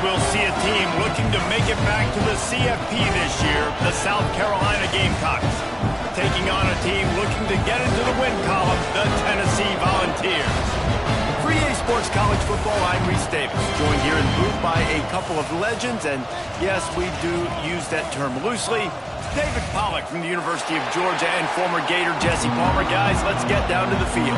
we'll see a team looking to make it back to the CFP this year, the South Carolina Gamecocks, taking on a team looking to get into the win column, the Tennessee Volunteers. For EA Sports College Football, I'm Reese Davis, joined here in the booth by a couple of legends, and yes, we do use that term loosely. David Pollack from the University of Georgia and former Gator Jesse Palmer. Guys, let's get down to the field.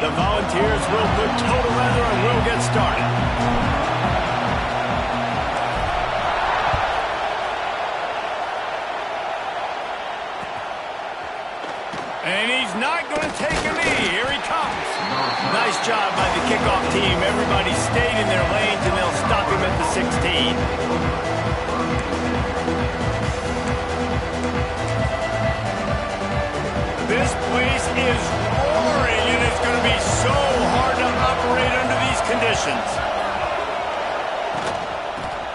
The Volunteers will put total leather and we'll get started. And he's not going to take a knee. Here he comes. Nice job by the kickoff team. Everybody stayed in their lanes, and they'll stop him at the 16. This place is roaring, and it's going to be so hard to operate under these conditions.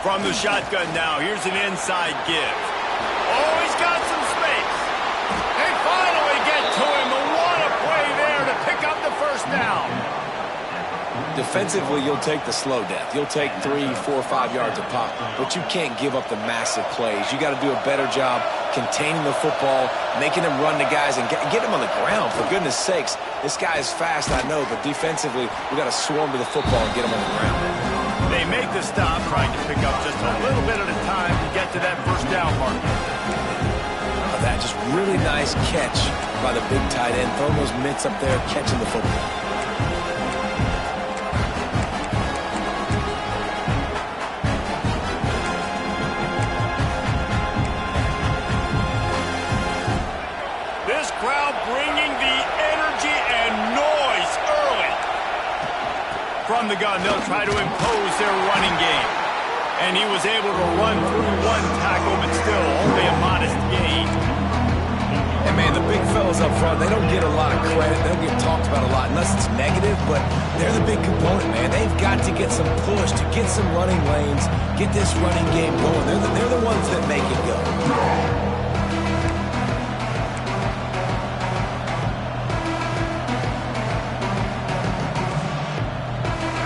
From the shotgun now, here's an inside give. Oh, he's got some space. They finally get to him. What a play there to pick up the first down. Defensively, you'll take the slow death. You'll take 3, 4, 5 yards a pop, but you can't give up the massive plays. You got to do a better job containing the football, making them run the guys, and get them on the ground. For goodness sakes, this guy is fast, I know, but defensively, we got to swarm to the football and get him on the ground. They make the stop, trying to pick up just a little bit at a time to get to that first down mark. That just really nice catch by the big tight end, throwing those mitts up there, catching the football. This crowd bringing the energy and noise early. From the gun, they'll try to impose their running game. And he was able to run through one tackle, but still only a modest gain. And, man, the big fellas up front, they don't get a lot of credit. They don't get talked about a lot unless it's negative, but they're the big component, man. They've got to get some push to get some running lanes, get this running game going. They're the ones that make it go.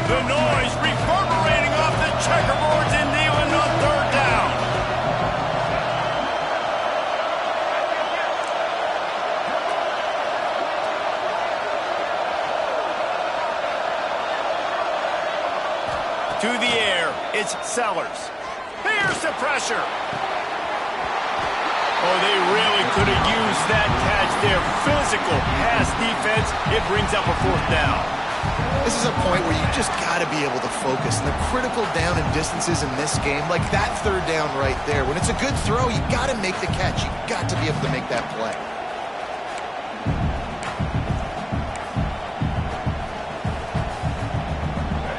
The noise reverberating off the checkerboards in Neyland on third down. To the air, it's Sellers. Here's the pressure. Oh, they really could have used that catch there. Physical pass defense. It brings up a fourth down. This is a point where you just got to be able to focus. And the critical down and distances in this game, like that third down right there, when it's a good throw, you got to make the catch. You got to be able to make that play.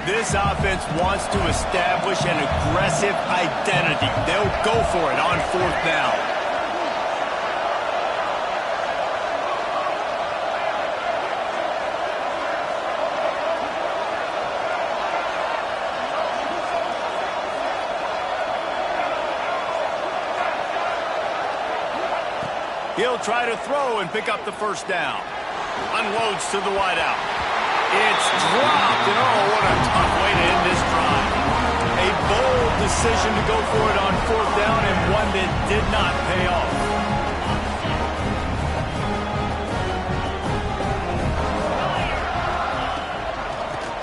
This offense wants to establish an aggressive identity. They'll go for it on fourth down. He'll try to throw and pick up the first down. Unloads to the wideout. It's dropped, and oh, what a tough way to end this drive. A bold decision to go for it on fourth down, and one that did not pay off.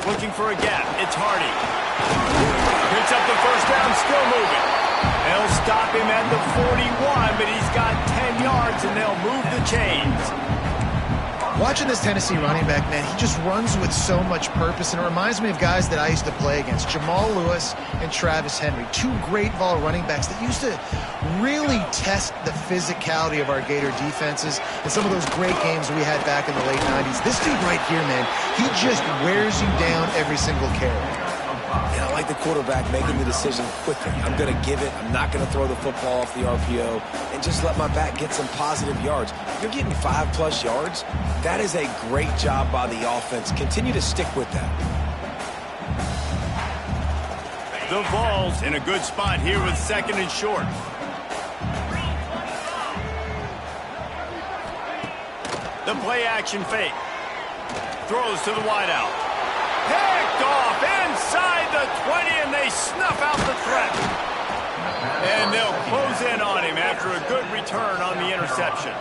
Looking for a gap. It's Hardy. Picks up the first down, still moving. They'll stop him at the 41, but he's got 10 yards, and they'll move the chains. Watching this Tennessee running back, man, he just runs with so much purpose, and it reminds me of guys that I used to play against, Jamal Lewis and Travis Henry, two great ball running backs that used to really test the physicality of our Gator defenses in some of those great games we had back in the late 90s. This dude right here, man, he just wears you down every single carry. Yeah, I like the quarterback making the decision quickly. I'm going to give it. I'm not going to throw the football off the RPO and just let my back get some positive yards. You're getting 5+ yards. That is a great job by the offense. Continue to stick with that. The Vols in a good spot here with second and short. The play-action fake. Throws to the wideout. Picked off inside the 20, and they snuff out the threat. And they'll close in on him after a good return on the interception.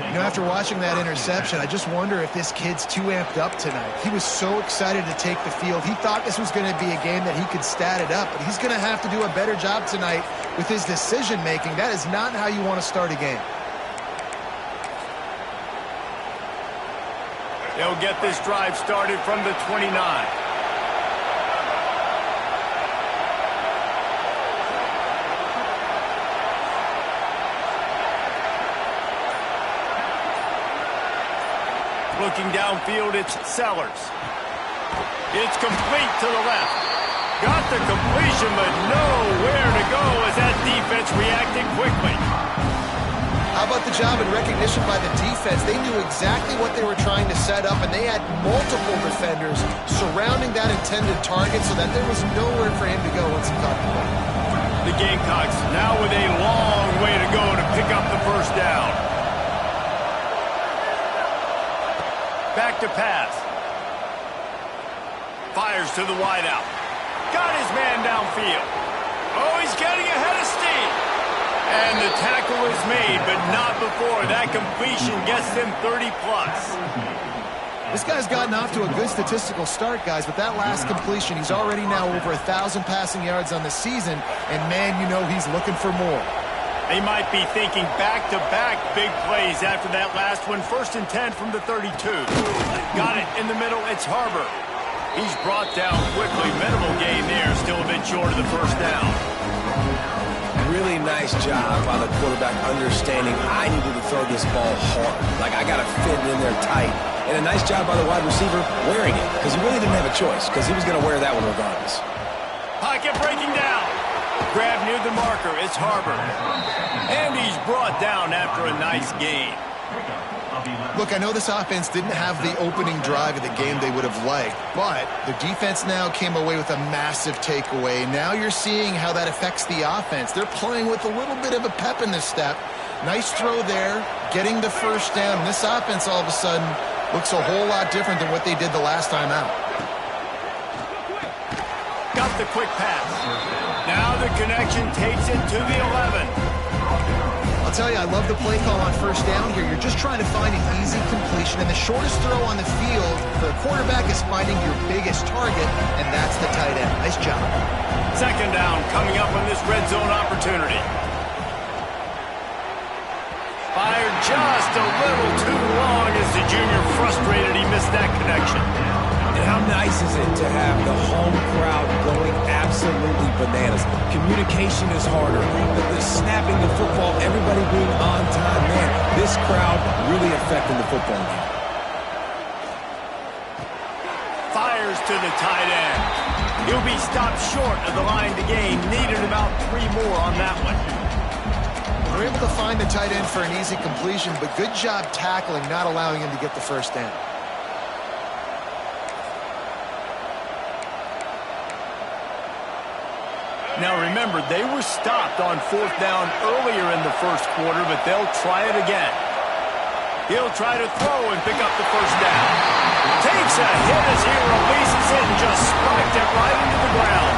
You know, after watching that interception, I just wonder if this kid's too amped up tonight. He was so excited to take the field. He thought this was going to be a game that he could stat it up, but he's going to have to do a better job tonight with his decision-making. That is not how you want to start a game. They'll get this drive started from the 29. Looking downfield, it's Sellers. It's complete to the left. Got the completion, but nowhere to go as that defense reacted quickly. How about the job and recognition by the defense? They knew exactly what they were trying to set up, and they had multiple defenders surrounding that intended target so that there was nowhere for him to go once he caught the ball. The Gamecocks now with a long way to go to pick up the first down. Back to pass. Fires to the wideout. Got his man downfield. Oh, he's getting ahead of steam. And the tackle is made, but not before. That completion gets them 30-plus. This guy's gotten off to a good statistical start, guys, but that last completion, he's already now over 1,000 passing yards on the season, and man, you know he's looking for more. They might be thinking back-to-back big plays after that last one. 1st and 10 from the 32. Got it in the middle. It's Harbor. He's brought down quickly. Minimal gain there. Still a bit short of the first down. Really nice job by the quarterback understanding I needed to throw this ball hard. Like, I got to fit it in there tight. And a nice job by the wide receiver wearing it, because he really didn't have a choice, because he was going to wear that one regardless. Pocket breaking down. Grab near the marker. It's Harbor. And he's brought down after a nice gain. Look, I know this offense didn't have the opening drive of the game they would have liked, but the defense now came away with a massive takeaway. Now you're seeing how that affects the offense. They're playing with a little bit of a pep in the step. Nice throw there, getting the first down. This offense all of a sudden looks a whole lot different than what they did the last time out. Got the quick pass. Now the connection takes it to the 11. I'll tell you, I love the play call on first down here. You're just trying to find an easy completion, and the shortest throw on the field for the quarterback is finding your biggest target, and that's the tight end. Nice job. 2nd down coming up on this red zone opportunity. Fired just a little too long as the junior frustrated. He missed that connection. And how nice is it to have the home crowd going absolutely bananas? Communication is harder. The snapping the football, everybody being on time. Man, this crowd really affecting the football game. Fires to the tight end. He'll be stopped short of the line to gain. Needed about 3 more on that one. They're able to find the tight end for an easy completion, but good job tackling, not allowing him to get the first down. Now remember, they were stopped on 4th down earlier in the first quarter, but they'll try it again. He'll try to throw and pick up the first down. Takes a hit as he releases it and just spiked it right into the ground.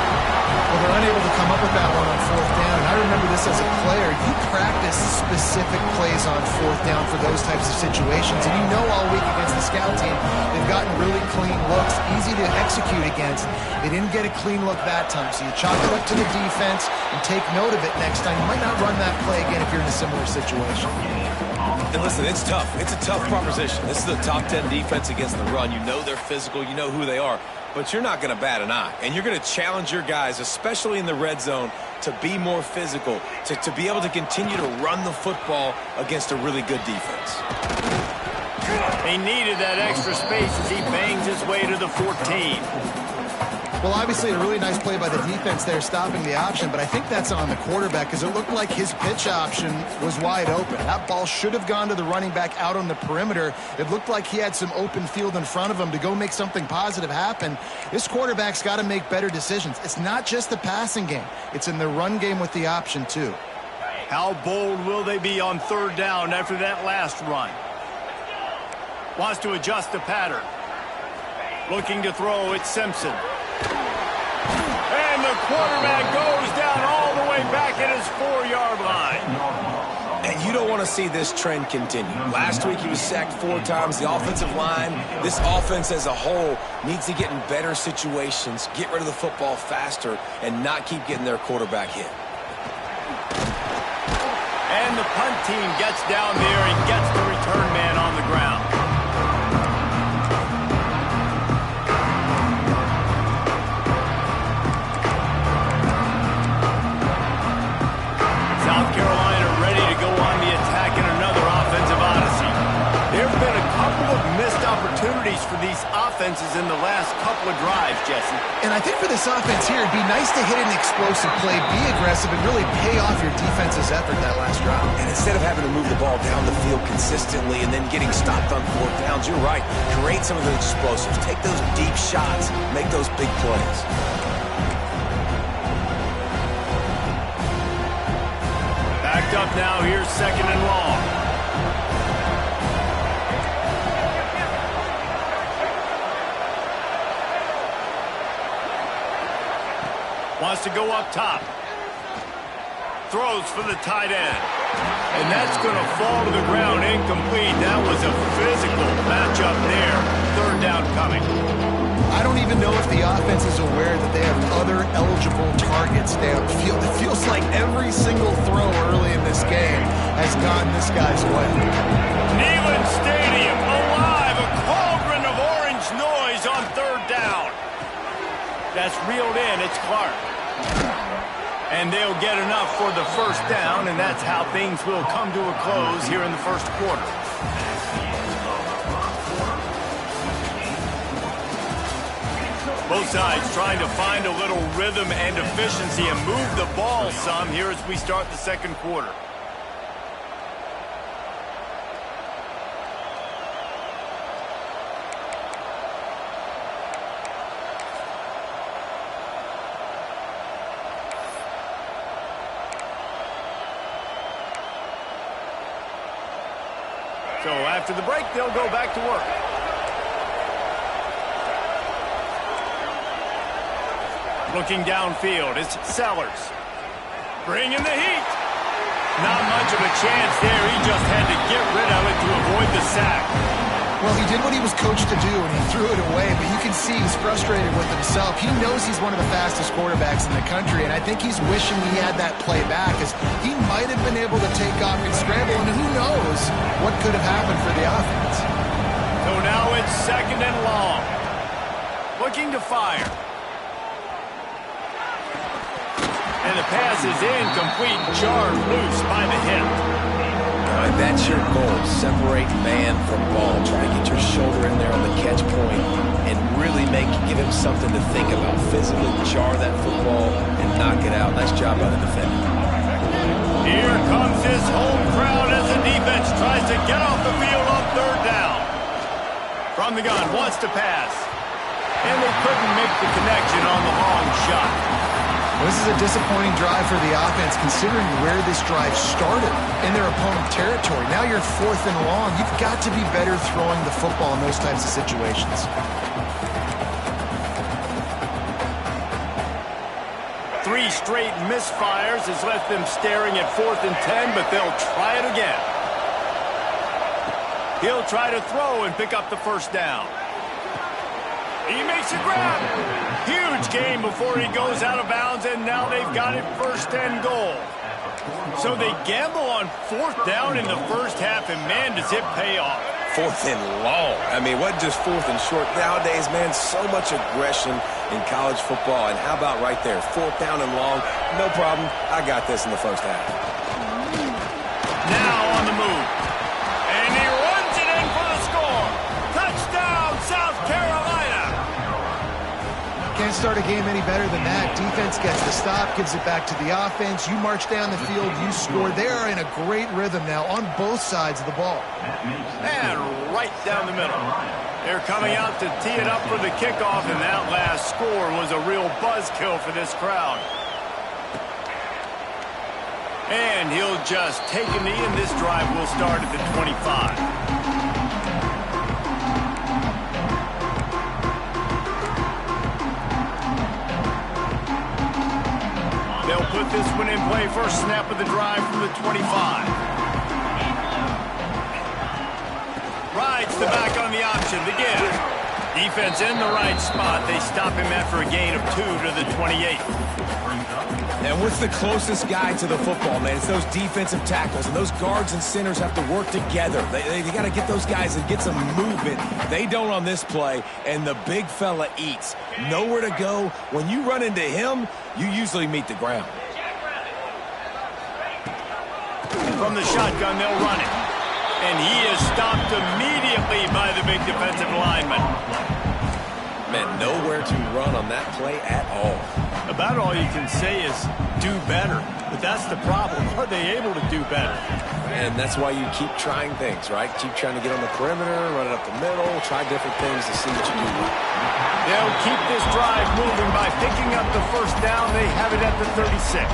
Well, they're unable to come up with that one on 4th down, and I remember this as a player. You practice specific plays on 4th down for those types of situations, and you know all week against the scout team, they've gotten really clean looks, easy to execute against. They didn't get a clean look that time, so you chalk it up to the defense and take note of it next time. You might not run that play again if you're in a similar situation. And listen, it's tough. It's a tough proposition. This is a top 10 defense against the run. You know they're physical. You know who they are. But you're not going to bat an eye. And you're going to challenge your guys, especially in the red zone, to be more physical, to be able to continue to run the football against a really good defense. He needed that extra space as he bangs his way to the 14. Well, obviously, a really nice play by the defense there, stopping the option, but I think that's on the quarterback because it looked like his pitch option was wide open. That ball should have gone to the running back out on the perimeter. It looked like he had some open field in front of him to go make something positive happen. This quarterback's got to make better decisions. It's not just the passing game. It's in the run game with the option, too. How bold will they be on 3rd down after that last run? Wants to adjust the pattern. Looking to throw, it's Simpson. And the quarterback goes down all the way back at his 4-yard line. And you don't want to see this trend continue. Last week he was sacked 4 times. The offensive line, this offense as a whole, needs to get in better situations, get rid of the football faster, and not keep getting their quarterback hit. And the punt team gets down there and gets the return man on the ground. South Carolina ready to go on the attack in another offensive odyssey. There have been a couple of missed opportunities for these offenses in the last couple of drives, Jesse. And I think for this offense here, it'd be nice to hit an explosive play, be aggressive, and really pay off your defense's effort that last drive. And instead of having to move the ball down the field consistently and then getting stopped on 4th downs, you're right. Create some of those explosives. Take those deep shots. Make those big plays. Backed up now. Here's 2nd and long. Wants to go up top. Throws for the tight end. And that's going to fall to the ground incomplete. That was a physical matchup there. 3rd down coming. I don't even know if the offense is aware that they have other eligible targets downfield. It feels like every single throw early in this game has gone this guy's way. Neyland Stadium alive. A cauldron of orange noise on 3rd down. That's reeled in. It's Clark. And they'll get enough for the 1st down, and that's how things will come to a close here in the 1st quarter. Both sides trying to find a little rhythm and efficiency and move the ball some here as we start the 2nd quarter. So after the break, they'll go back to work. Looking downfield, it's Sellers. Bringing the heat. Not much of a chance there. He just had to get rid of it to avoid the sack. Well, he did what he was coached to do, and he threw it away, but you can see he's frustrated with himself. He knows he's one of the fastest quarterbacks in the country, and I think he's wishing he had that play back, as he might have been able to take off and scramble, and who knows what could have happened for the offense. So now it's 2nd and long. Looking to fire. And the pass is incomplete, jarred loose by the hip. And that's your goal. Separate man from ball. Try to get your shoulder in there on the catch point and really give him something to think about. Physically jar that football and knock it out. Nice job by the defender. Here comes his home crowd as the defense tries to get off the field on 3rd down. From the gun, wants to pass. And they couldn't make the connection on the long shot. This is a disappointing drive for the offense, considering where this drive started in their opponent territory. Now you're 4th and long. You've got to be better throwing the football in those types of situations. 3 straight misfires has left them staring at 4th and 10, but they'll try it again. He'll try to throw and pick up the 1st down. He makes a grab. Huge gain before he goes out of bounds, and now they've got it 1st and goal. So they gamble on 4th down in the 1st half, and man, does it pay off. 4th and long. I mean, what just 4th and short? Nowadays, man, so much aggression in college football. And how about right there? 4th down and long. No problem. I got this in the 1st half. Now on the move. And he runs it in for the score. Touchdown, South Carolina. Can't start a game any better than that. Defense gets the stop, gives it back to the offense. You march down the field, you score. They are in a great rhythm now on both sides of the ball. And right down the middle. They're coming out to tee it up for the kickoff, and that last score was a real buzzkill for this crowd. And he'll just take a knee, and this drive will start at the 25. put this one in play. First snap of the drive from the 25. Rides the back on the option. The give. Defense in the right spot. They stop him after a gain of 2 to the 28. And what's the closest guy to the football, man? It's those defensive tackles, and those guards and centers have to work together. They got to get those guys and get some movement. They don't on this play, and the big fella eats. Nowhere to go. When you run into him, you usually meet the ground. From the shotgun, they'll run it. And he is stopped immediately by the big defensive lineman. Man, nowhere to run on that play at all. About all you can say is do better. But that's the problem. Are they able to do better? And that's why you keep trying things, right? Keep trying to get on the perimeter, run it up the middle, try different things to see what you do. They'll keep this drive moving by picking up the first down. They have it at the 36.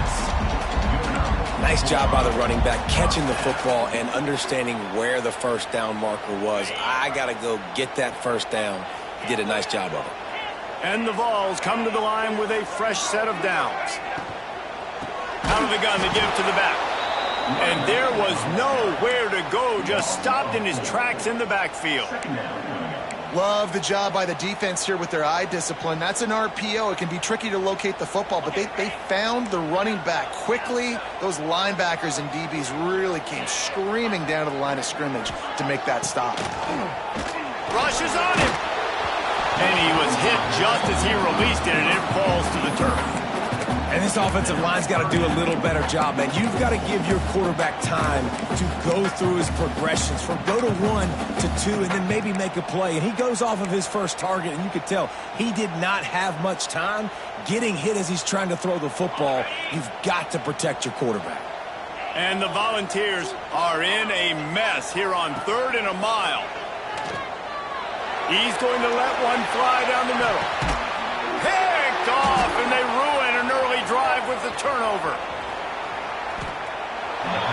Nice job by the running back, catching the football and understanding where the first down marker was. I got to go get that first down. He did a nice job of it. And the Vols come to the line with a fresh set of downs. Out of the gun, they give to the back. And there was nowhere to go, just stopped in his tracks in the backfield. Love the job by the defense here with their eye discipline. That's an RPO. It can be tricky to locate the football, but they found the running back quickly. Those linebackers and DBs really came screaming down to the line of scrimmage to make that stop. Rushes on him. And he was hit just as he released it, and it falls to the turf. And this offensive line's got to do a little better job, man. You've got to give your quarterback time to go through his progressions from go to 1 to 2 and then maybe make a play. And he goes off of his first target, and you could tell he did not have much time getting hit as he's trying to throw the football. You've got to protect your quarterback. And the Volunteers are in a mess here on 3rd and a mile. He's going to let one fly down the middle. Picked off, and they ruin an early drive with the turnover.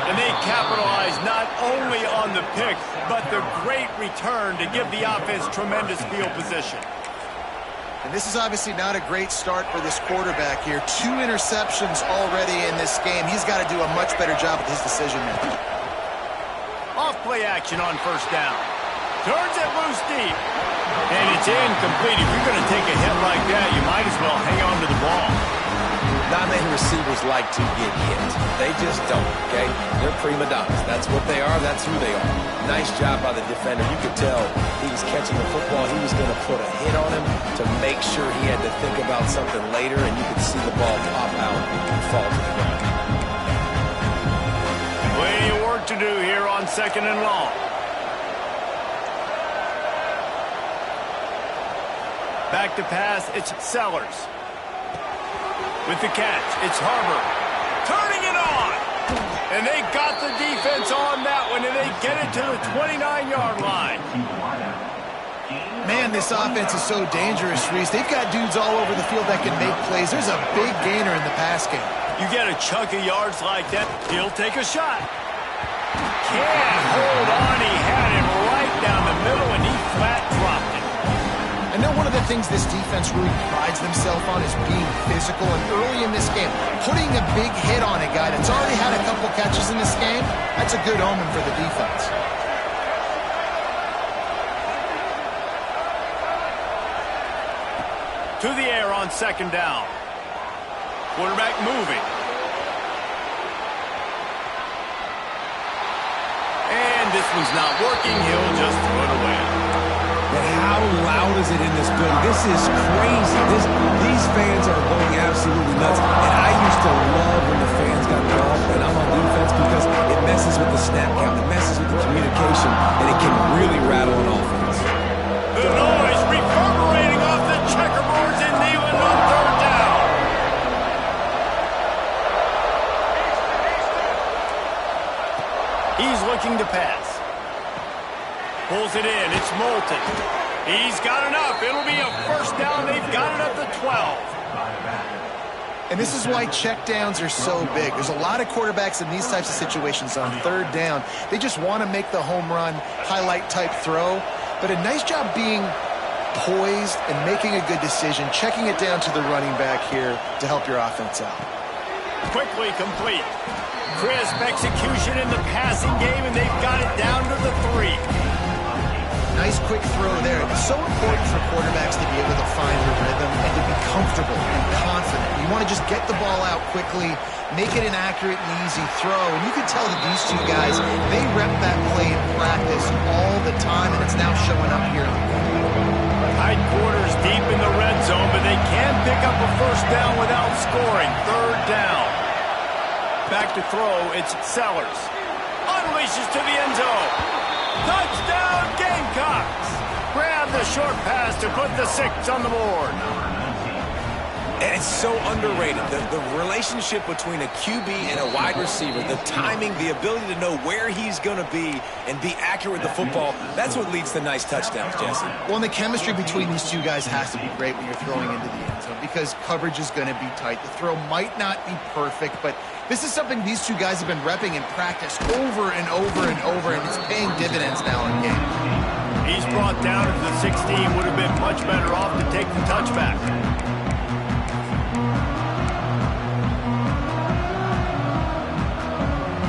And they capitalize not only on the pick, but the great return to give the offense tremendous field position. And this is obviously not a great start for this quarterback here. 2 interceptions already in this game. He's got to do a much better job with his decision making. Off play action on first down. Turns it loose deep. And it's incomplete. If you're going to take a hit like that, you might as well hang on to the ball. Not many receivers like to get hit. They just don't, okay? They're prima donnas. That's what they are. That's who they are. Nice job by the defender. You could tell he was catching the football. He was going to put a hit on him to make sure he had to think about something later, and you could see the ball pop out and fall to the ground. Plenty of work to do here on 2nd and long. Back to pass, it's Sellers. With the catch, it's Harbor. Turning it on! And they got the defense on that one, and they get it to the 29-yard line. Man, this offense is so dangerous, Reese. They've got dudes all over the field that can make plays. There's a big gainer in the pass game. You get a chunk of yards like that, he'll take a shot. Can't hold on. He had it right down the middle, and he flat dropped it. I know one of the things this defense really prides themselves on is being physical, and early in this game, putting a big hit on a guy that's already had a couple catches in this game, that's a good omen for the defense. To the air on 2nd down. Quarterback moving. And this one's not working. He'll just throw it away. But how loud is it in this building? This is crazy. These fans are going absolutely nuts. And I used to love when the fans got called when I'm on defense because it messes with the snap count, it messes with the communication, and it can really rattle an offense. The noise reverberating off the checkerboards in Neyland on 3rd down. He's looking to pass. Pulls it in. It's Moulton. He's got enough. It'll be a first down. They've got it at the 12. And this is why checkdowns are so big. There's a lot of quarterbacks in these types of situations on 3rd down. They just want to make the home run, highlight type throw. But a nice job being poised and making a good decision, checking it down to the running back here to help your offense out. Quickly complete. Crisp execution in the passing game, and they've got it down to the 3. Nice quick throw there. It's so important for quarterbacks to be able to find the rhythm and to be comfortable and confident. You want to just get the ball out quickly, make it an accurate and easy throw. And you can tell that these two guys, they rep that play in practice all the time, and it's now showing up here. Tight quarters deep in the red zone, but they can pick up a first down without scoring. Third down. Back to throw, it's Sellers. Unleashes to the end zone. Touchdown, Gamecocks! Grab the short pass to put the 6 on the board. And it's so underrated. The relationship between a QB and a wide receiver, the timing, the ability to know where he's going to be and be accurate with the football, that's what leads to nice touchdowns, Jesse. Well, and the chemistry between these two guys has to be great when you're throwing into the end zone because coverage is going to be tight. The throw might not be perfect, but this is something these two guys have been repping in practice over and over and over, and it's paying dividends now in game. He's brought down to the 16. Would have been much better off to take the touchback.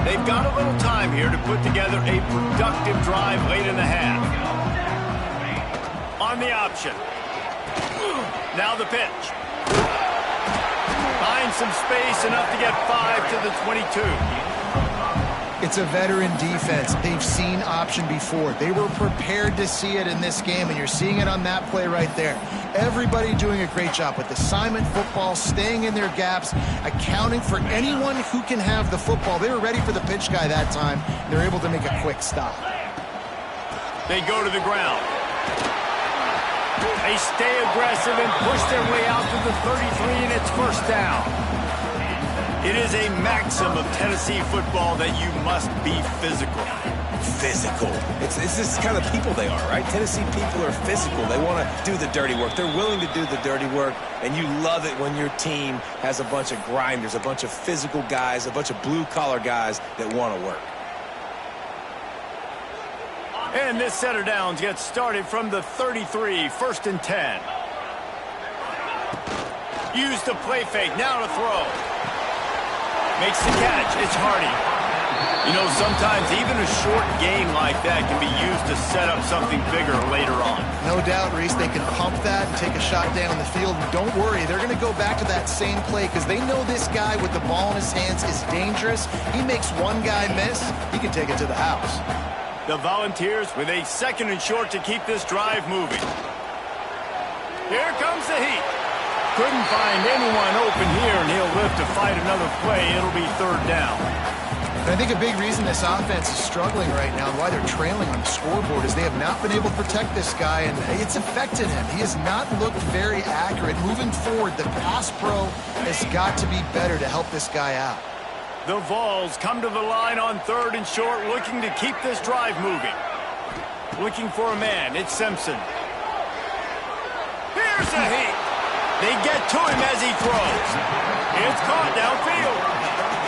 They've got a little time here to put together a productive drive late in the half. On the option. Now the pitch. Finds some space, enough to get 5 to the 22. It's a veteran defense. They've seen option before. They were prepared to see it in this game, and you're seeing it on that play right there. Everybody doing a great job with assignment football, staying in their gaps, accounting for anyone who can have the football. They were ready for the pitch guy that time. They're able to make a quick stop. They go to the ground. They stay aggressive and push their way out to the 33, and it's first down. It is a maxim of Tennessee football that you must be physical. Physical. It's this kind of people they are, right? Tennessee people are physical. They want to do the dirty work. They're willing to do the dirty work, and you love it when your team has a bunch of grinders, a bunch of physical guys, a bunch of blue-collar guys that want to work. And this set of downs gets started from the 33, 1st and 10. Use the play fake, now to throw. Makes the catch, it's Hardy. You know, sometimes even a short game like that can be used to set up something bigger later on. No doubt, Reese, they can pump that and take a shot down the field. And don't worry, they're going to go back to that same play because they know this guy with the ball in his hands is dangerous. He makes one guy miss, he can take it to the house. The Volunteers with a 2nd and short to keep this drive moving. Here comes the heat. Couldn't find anyone open here, and he'll live to fight another play. It'll be 3rd down. And I think a big reason this offense is struggling right now and why they're trailing on the scoreboard is they have not been able to protect this guy, and it's affected him. He has not looked very accurate. Moving forward, the pass pro has got to be better to help this guy out. The Vols come to the line on 3rd and short, looking to keep this drive moving. Looking for a man, it's Simpson. Here's the heat. They get to him as he throws. It's caught downfield.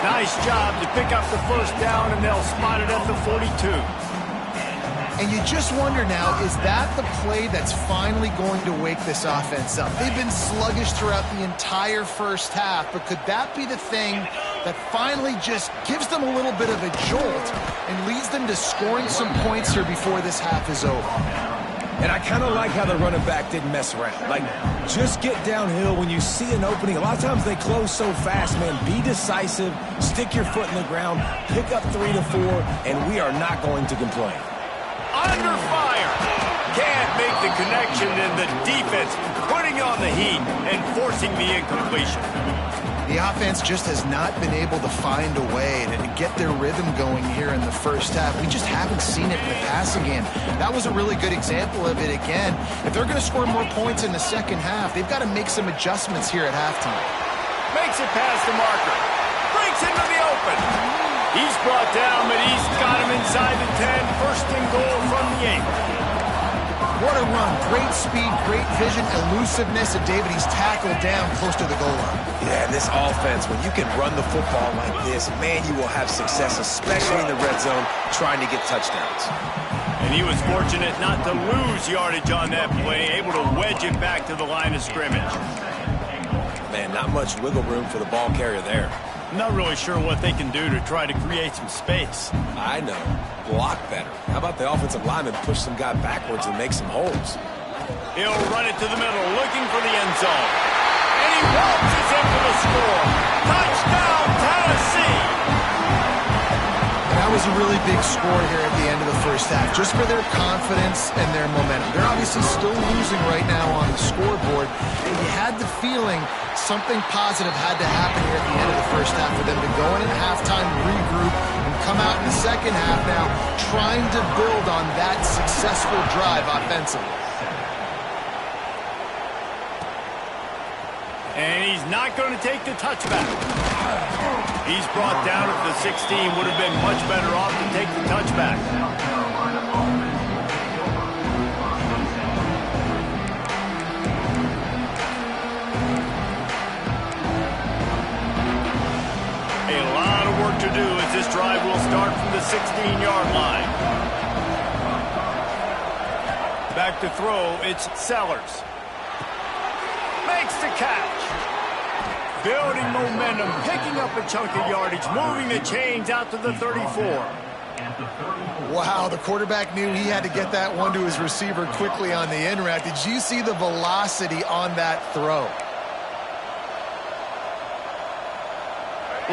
Nice job to pick up the first down, and they'll spot it at the 42. And you just wonder now, is that the play that's finally going to wake this offense up? They've been sluggish throughout the entire first half, but could that be the thing that finally just gives them a little bit of a jolt and leads them to scoring some points here before this half is over? And I kind of like how the running back didn't mess around. Like, just get downhill when you see an opening. A lot of times they close so fast, man. Be decisive, stick your foot in the ground, pick up 3 to 4, and we are not going to complain. Under fire. Can't make the connection, and the defense putting on the heat and forcing the incompletion. The offense just has not been able to find a way to get their rhythm going here in the first half. We just haven't seen it in the passing game. That was a really good example of it again. If they're going to score more points in the second half, they've got to make some adjustments here at halftime. Makes it past the marker. Breaks into the open. He's brought down, but he's got him inside the 10. 1st and goal from the 8. What a run. Great speed, great vision, elusiveness, and David, he's tackled down close to the goal line. Yeah, this offense, when you can run the football like this, man, you will have success, especially in the red zone, trying to get touchdowns. And he was fortunate not to lose yardage on that play, able to wedge it back to the line of scrimmage. Man, not much wiggle room for the ball carrier there. I'm not really sure what they can do to try to create some space. I know. Block better. How about the offensive lineman push some guy backwards and make some holes? He'll run it to the middle, looking for the end zone. And he waltzes in for the score. Touchdown, Tennessee! That was a really big score here at the end of the first half, just for their confidence and their momentum. They're obviously still losing right now on the scoreboard, and you had the feeling something positive had to happen here at the end of the first half for them to go in at halftime, regroup, and come out in the second half now trying to build on that successful drive offensively. And he's not going to take the touchback. He's brought down at the 16. Would have been much better off to take the touchback. A lot of work to do as this drive will start from the 16-yard line. Back to throw, it's Sellers. Makes the catch. Building momentum, picking up a chunk of yardage, moving the chains out to the 34. Wow, the quarterback knew he had to get that one to his receiver quickly on the in route. Did you see the velocity on that throw?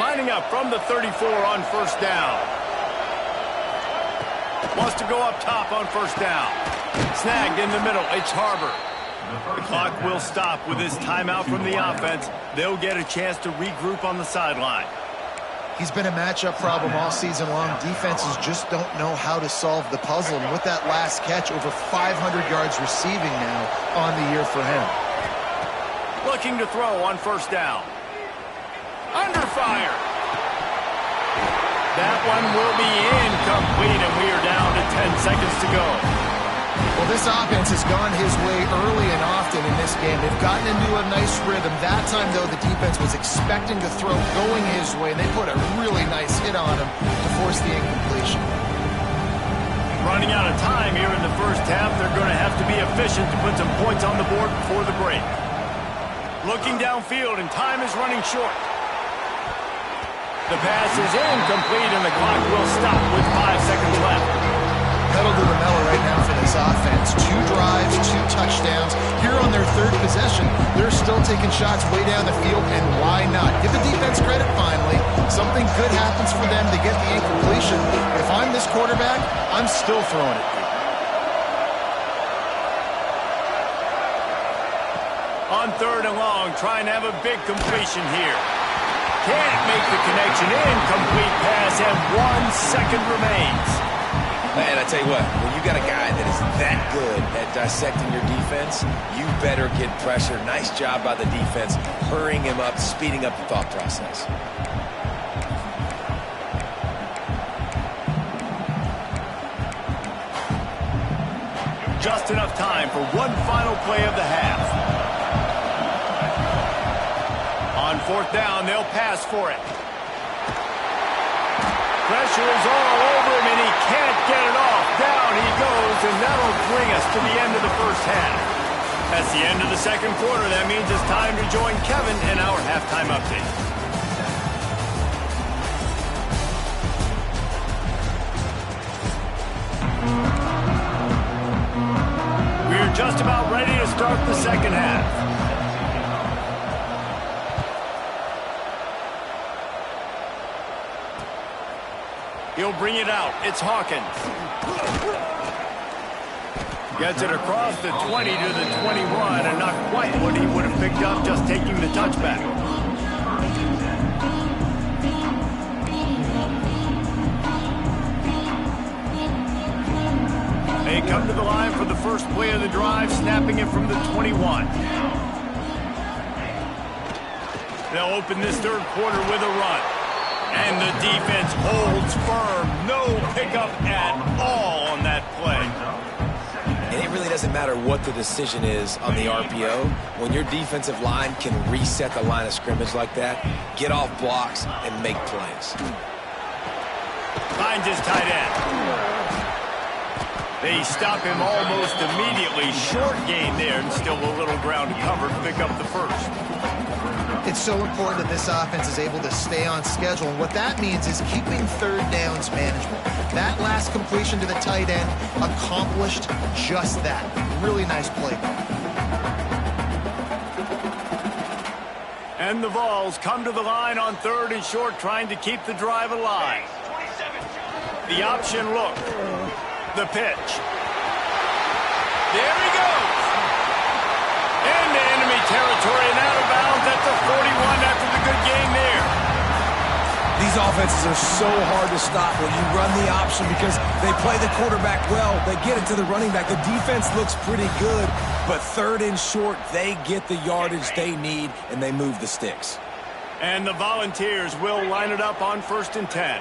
Lining up from the 34 on first down. Wants to go up top on first down. Snagged in the middle, it's Harbor. The clock will stop with this timeout from the offense. They'll get a chance to regroup on the sideline. He's been a matchup problem all season long. Defenses just don't know how to solve the puzzle. And with that last catch, over 500 yards receiving now on the year for him. Looking to throw on first down. Under fire. That one will be incomplete, and we are down to 10 seconds to go. Well, this offense has gone his way early and often in this game. They've gotten into a nice rhythm. That time, though, the defense was expecting the throw going his way, and they put a really nice hit on him to force the incompletion. Running out of time here in the first half, they're going to have to be efficient to put some points on the board before the break. Looking downfield, and time is running short. The pass is incomplete, and the clock will stop with 5 seconds left. Pedal to the metal right now for this offense. 2 drives, 2 touchdowns. Here on their third possession, they're still taking shots way down the field, and why not? Give the defense credit finally. Something good happens for them to get the incompletion. If I'm this quarterback, I'm still throwing it. On third and long, trying to have a big completion here. Can't make the connection. Incomplete pass, and 1 second remains. And I tell you what, when you got a guy that is that good at dissecting your defense, you better get pressure. Nice job by the defense, hurrying him up, speeding up the thought process. Just enough time for one final play of the half. On fourth down, they'll pass for it. Pressure is all over him, and he can't get it off. Down he goes, and that'll bring us to the end of the first half. That's the end of the second quarter. That means it's time to join Kevin in our halftime update. We're just about ready to start the second half. He'll bring it out. It's Hawkins. Gets it across the 20 to the 21, and not quite what he would have picked up just taking the touchback. They come to the line for the first play of the drive, snapping it from the 21. They'll open this third quarter with a run. And the defense holds firm. No pickup at all on that play. And it really doesn't matter what the decision is on the RPO. When your defensive line can reset the line of scrimmage like that, get off blocks and make plays. Finds his tight end. They stop him almost immediately. Short gain there, and still a little ground to cover to pick up the first. It's so important that this offense is able to stay on schedule, and what that means is keeping third downs manageable. That last completion to the tight end accomplished just that. Really nice play. And the Vols come to the line on 3rd and short, trying to keep the drive alive. The option look. The pitch. There he goes. Into enemy territory and out of bounds at the 41 after the good gain there. These offenses are so hard to stop when you run the option because they play the quarterback well. They get it to the running back. The defense looks pretty good, but 3rd and short, they get the yardage they need, and they move the sticks. And the Volunteers will line it up on 1st and 10.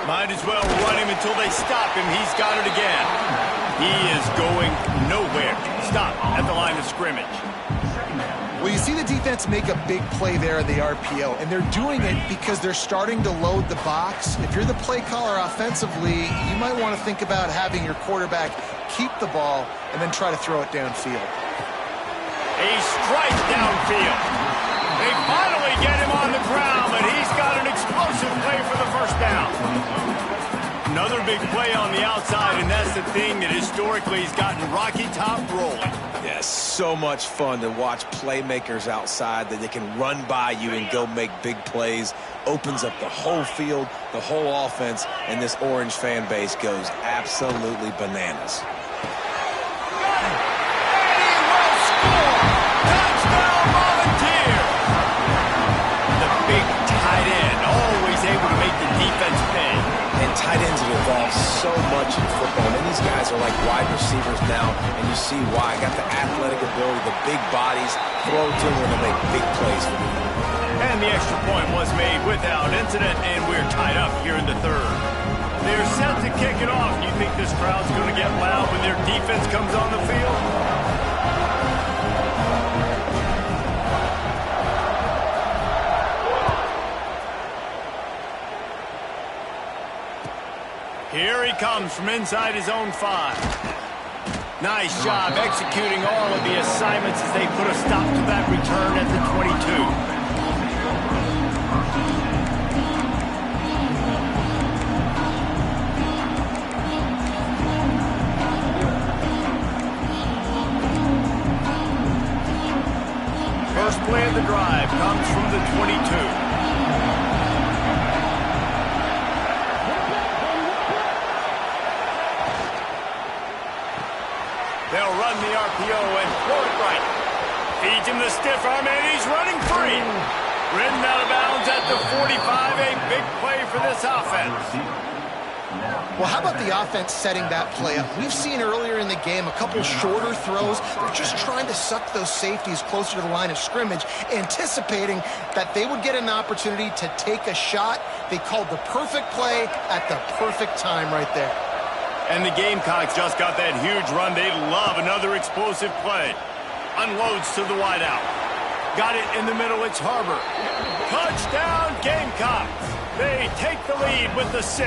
Might as well run him until they stop him. He's got it again. He is going nowhere. Stop at the line of scrimmage. Well, you see the defense make a big play there in the RPO, and they're doing it because they're starting to load the box. If you're the play caller offensively, you might want to think about having your quarterback keep the ball and then try to throw it downfield. A strike downfield. They finally get him on the ground, but he's got an explosive play for the first down. Another big play on the outside, and that's the thing that historically has gotten Rocky Top rolling. Yeah, so much fun to watch playmakers outside that they can run by you and go make big plays. Opens up the whole field, the whole offense, and this Orange fan base goes absolutely bananas. Got it! And he will score! Touchdown Volunteers! The big tight end, always able to make the defense pay. And tight ends have evolved so much in football. And these guys are like wide receivers now, and you see why. Got the athletic ability, the big bodies, throw to them when they make big plays for them. And the extra point was made without incident, and we're tied up here in the 3rd. They're set to kick it off. You think this crowd's going to get loud when their defense comes on the field? Here he comes from inside his own 5. Nice job executing all of the assignments as they put a stop to that return at the 22. First play of the drive comes from the 22. They'll run the RPO and throw it right. Feeds him the stiff arm, and he's running free. Ridden out of bounds at the 45. A big play for this offense. Well, how about the offense setting that play up? We've seen earlier in the game a couple shorter throws. They're just trying to suck those safeties closer to the line of scrimmage, anticipating that they would get an opportunity to take a shot. They called the perfect play at the perfect time right there. And the Gamecocks just got that huge run. They love another explosive play. Unloads to the wideout. Got it in the middle. It's Harbor. Touchdown, Gamecocks. They take the lead with the 6.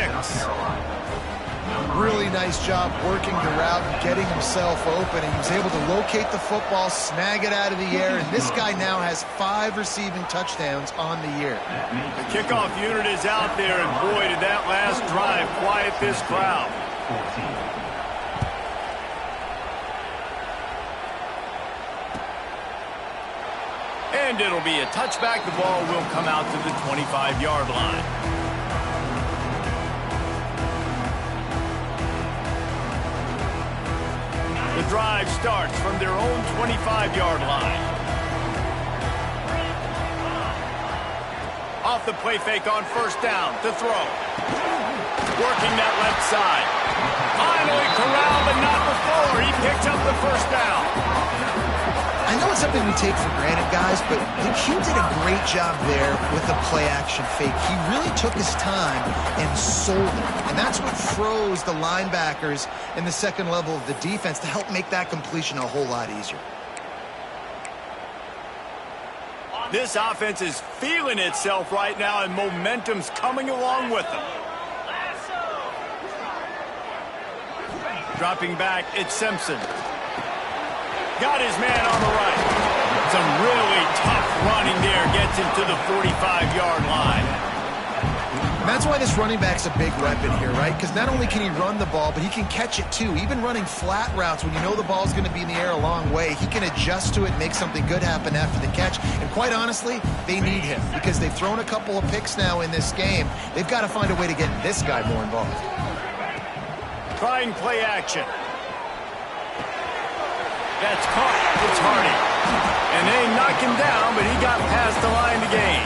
Really nice job working the route and getting himself open. And he was able to locate the football, snag it out of the air, and this guy now has 5 receiving touchdowns on the year. The kickoff unit is out there, and boy, did that last drive quiet this crowd. And it'll be a touchback. The ball will come out to the 25-yard line. The drive starts from their own 25-yard line. Off the play fake on first down to throw. Working that left side. Finally corralled, but not before. He picked up the first down. I know it's something we take for granted, guys, but Q did a great job there with the play-action fake. He really took his time and sold it. And that's what froze the linebackers in the second level of the defense to help make that completion a whole lot easier. This offense is feeling itself right now, and momentum's coming along with them. Dropping back, it's Simpson. Got his man on the right. Some really tough running there gets him to the 45-yard line. And that's why this running back's a big weapon here, right? Because not only can he run the ball, but he can catch it too. Even running flat routes when you know the ball's going to be in the air a long way, he can adjust to it and make something good happen after the catch. And quite honestly, they need him because they've thrown a couple of picks now in this game. They've got to find a way to get this guy more involved. Trying play action. That's caught. It's Hardy. And they knock him down, but he got past the line to gain.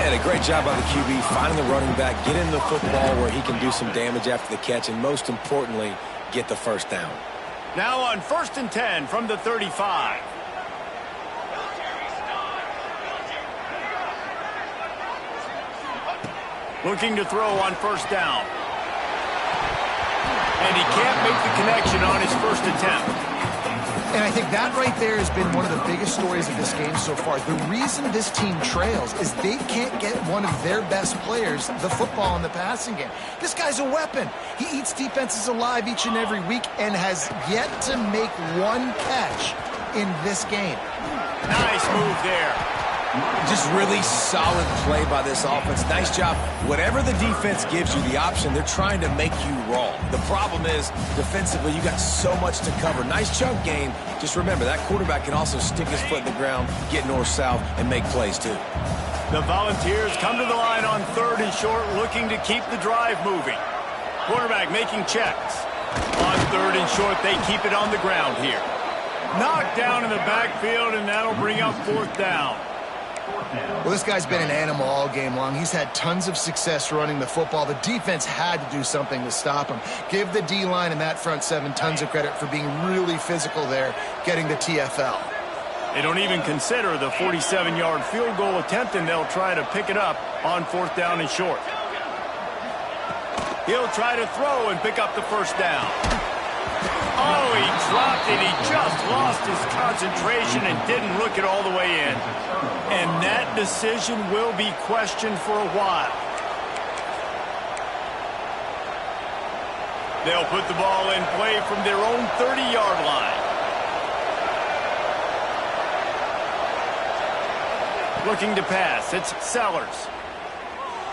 And a great job by the QB finding the running back, getting the football where he can do some damage after the catch, and most importantly, get the first down. Now on 1st and 10 from the 35. Looking to throw on 1st down. And he can't make the connection on his first attempt. And I think that right there has been one of the biggest stories of this game so far. The reason this team trails is they can't get one of their best players the football in the passing game. This guy's a weapon. He eats defenses alive each and every week and has yet to make one catch in this game. Nice move there. Just really solid play by this offense. Nice job. Whatever the defense gives you the option, they're trying to make you wrong. The problem is, defensively, you got so much to cover. Nice chunk gain. Just remember, that quarterback can also stick his foot in the ground, get north-south, and make plays, too. The Volunteers come to the line on 3rd and short, looking to keep the drive moving. Quarterback making checks. On 3rd and short, they keep it on the ground here. Knocked down in the backfield, and that'll bring up 4th down. Well, this guy's been an animal all game long. He's had tons of success running the football. The defense had to do something to stop him. Give the D-line and that front seven tons of credit for being really physical there, getting the TFL. They don't even consider the 47-yard field goal attempt, and they'll try to pick it up on 4th down and short. He'll try to throw and pick up the 1st down. Oh, he dropped it. He just lost his concentration and didn't look it all the way in. And that decision will be questioned for a while. They'll put the ball in play from their own 30-yard line. Looking to pass. It's Sellers.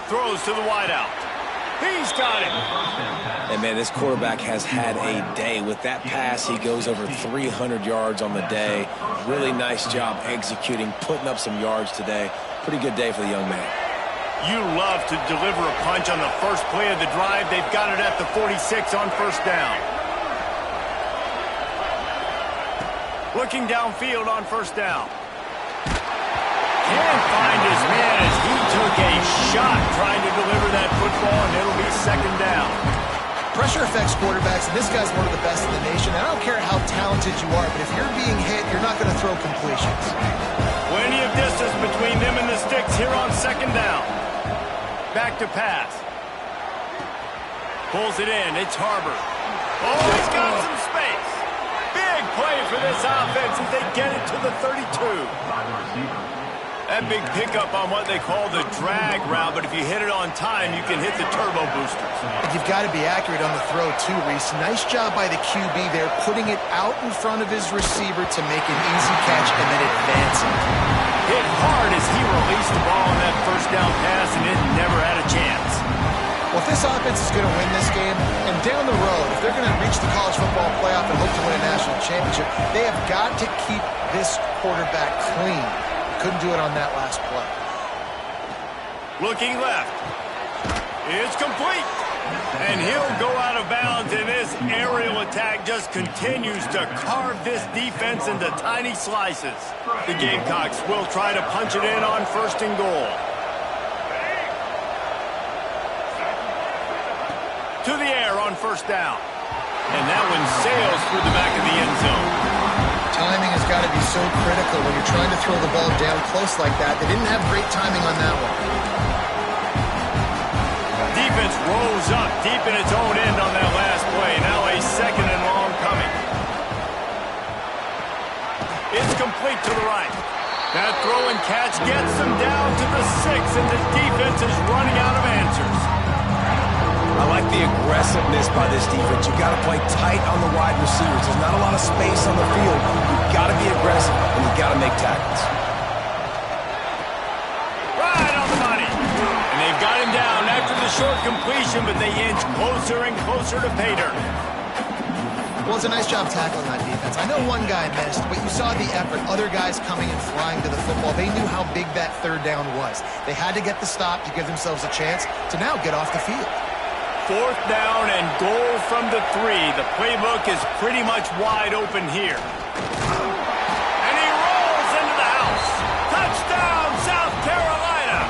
Throws to the wideout. He's got it. And, man, this quarterback has had a day. With that pass, he goes over 300 yards on the day. Really nice job executing, putting up some yards today. Pretty good day for the young man. You love to deliver a punch on the first play of the drive. They've got it at the 46 on 1st down. Looking downfield on 1st down. Can't find his man as he took a shot trying to deliver that football, and it'll be 2nd down. Pressure affects quarterbacks, and this guy's one of the best in the nation. I don't care how talented you are, but if you're being hit, you're not going to throw completions. Plenty of distance between them and the sticks here on 2nd down. Back to pass. Pulls it in. It's Harbor. Oh, he's got some space. Big play for this offense as they get it to the 32. That big pickup on what they call the drag route, but if you hit it on time, you can hit the turbo boosters. You've got to be accurate on the throw, too, Reese. Nice job by the QB there, putting it out in front of his receiver to make an easy catch and then advancing. Hit hard as he released the ball on that 1st down pass, and it never had a chance. Well, if this offense is going to win this game, and down the road, if they're going to reach the college football playoff and hope to win a national championship, they have got to keep this quarterback clean. Couldn't do it on that last play. Looking left. It's complete. And he'll go out of bounds, and this aerial attack just continues to carve this defense into tiny slices. The Gamecocks will try to punch it in on 1st and goal. To the air on 1st down. And that one sails through the back of the end zone. Timing has got to be so critical when you're trying to throw the ball down close like that. They didn't have great timing on that one. Defense rolls up deep in its own end on that last play. Now a 2nd and long coming. It's complete to the right. That throw and catch gets them down to the 6, and the defense is running out of answers. I like the aggressiveness by this defense. You've got to play tight on the wide receivers. There's not a lot of space on the field. You've got to be aggressive, and you've got to make tackles. Right on the money. And they've got him down after the short completion, but they inch closer and closer to pay dirt. Well, it's a nice job tackling that defense. I know one guy missed, but you saw the effort. Other guys coming and flying to the football. They knew how big that third down was. They had to get the stop to give themselves a chance to now get off the field. Fourth down and goal from the 3. The playbook is pretty much wide open here. And he rolls into the house. Touchdown, South Carolina.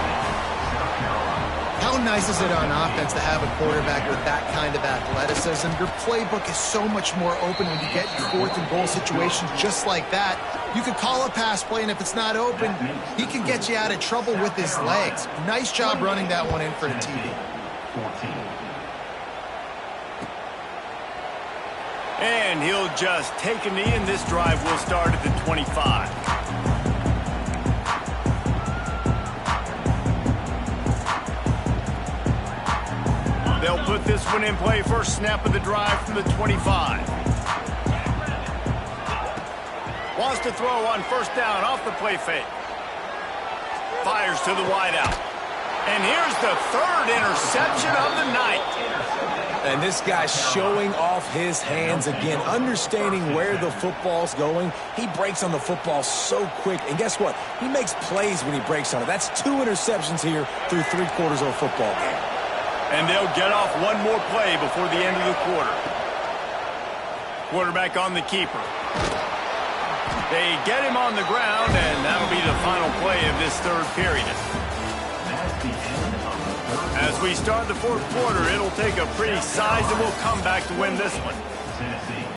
How nice is it on offense to have a quarterback with that kind of athleticism? Your playbook is so much more open when you get your fourth and goal situations just like that. You could call a pass play, and if it's not open, he can get you out of trouble with his legs. Nice job running that one in for the TD. And he'll just take a knee, and this drive will start at the 25. They'll put this one in play. First snap of the drive from the 25. Wants to throw on first down off the play fake. Fires to the wideout. And here's the third interception of the night. And this guy's showing off his hands again, understanding where the football's going. He breaks on the football so quick. And guess what? He makes plays when he breaks on it. That's 2 interceptions here through 3 quarters of a football game. And they'll get off one more play before the end of the quarter. Quarterback on the keeper. They get him on the ground, and that'll be the final play of this third period. As we start the fourth quarter, it'll take a pretty sizable comeback to win this one.